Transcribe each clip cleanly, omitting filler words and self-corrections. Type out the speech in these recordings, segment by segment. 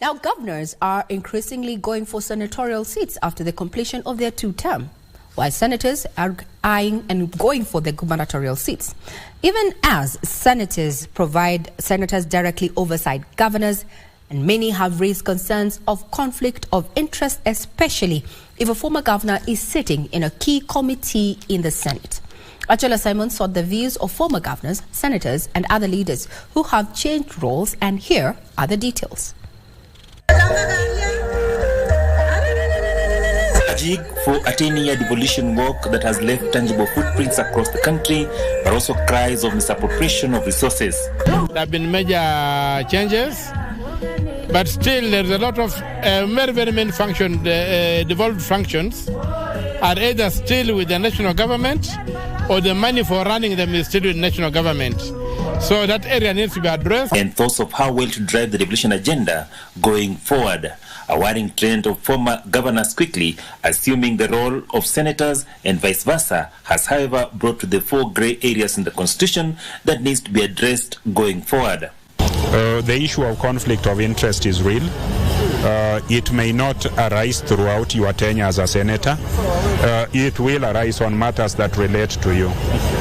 Now, governors are increasingly going for senatorial seats after the completion of their two-term, while senators are eyeing and going for the gubernatorial seats. Even as senators directly oversight governors, and many have raised concerns of conflict of interest, especially if a former governor is sitting in a key committee in the Senate. Achola Simon sought the views of former governors, senators, and other leaders who have changed roles, and here are the details. Jig for a 10-year devolution work that has left tangible footprints across the country, but also cries of misappropriation of resources. There have been major changes, but still there's a lot of very many functions, devolved functions are either still with the national government or the money for running them is still with the national government. So that area needs to be addressed. And thoughts of how well to drive the devolution agenda going forward. A worrying trend of former governors quickly assuming the role of senators and vice versa has, however, brought to the fore grey areas in the constitution that needs to be addressed going forward. The issue of conflict of interest is real. It may not arise throughout your tenure as a senator. It will arise on matters that relate to you.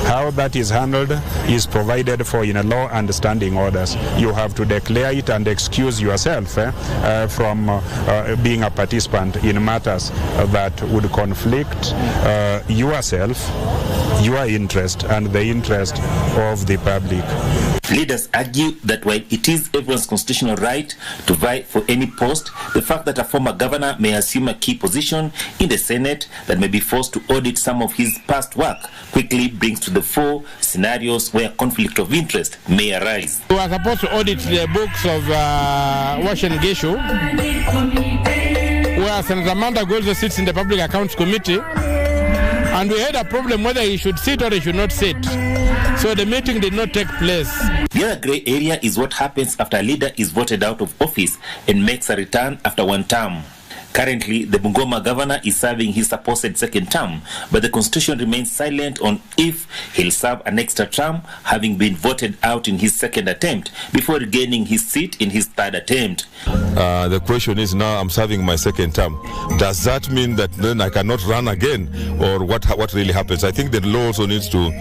How that is handled is provided for in a law and standing orders. You have to declare it and excuse yourself from being a participant in matters that would conflict yourself, your interest, and the interest of the public. Leaders argue that while it is everyone's constitutional right to vie for any post, the fact that a former governor may assume a key position in the Senate that may be forced to audit some of his past work quickly brings to the fore scenarios where conflict of interest may arise. We are supposed to audit the books of Washington Geshu, where Senator Amanda Golzo sits in the Public Accounts Committee, and we had a problem whether he should sit or he should not sit. So the meeting did not take place. The other grey area is what happens after a leader is voted out of office and makes a return after one term. Currently, the Bungoma governor is serving his supposed second term, but the constitution remains silent on if he'll serve an extra term, having been voted out in his second attempt before regaining his seat in his third attempt. The question is, now I'm serving my second term. Does that mean that then I cannot run again, or what really happens? I think the law also needs to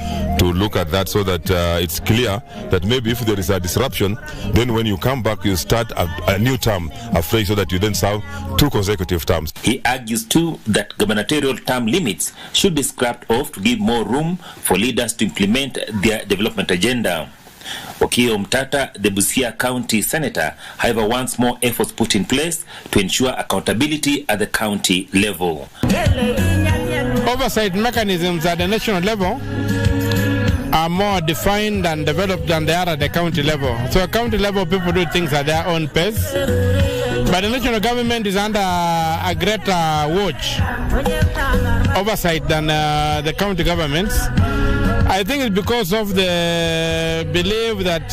look at that so that it's clear that maybe if there is a disruption, then when you come back, you start a new term afresh so that you then serve two consecutive terms. He argues too that gubernatorial term limits should be scrapped off to give more room for leaders to implement their development agenda. Okiya Omtata, the Busia County Senator, however, wants more efforts put in place to ensure accountability at the county level. Oversight mechanisms at the national level are more defined and developed than they are at the county level. So at county level, people do things at their own pace. But the national government is under a greater watch, oversight than the county governments. I think it's because of the belief that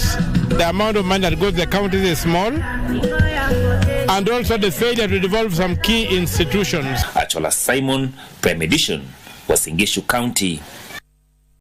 the amount of money that goes to the counties is small, and also the failure to develop some key institutions. Achola Simon, Prime Edition, Uasin Gishu County.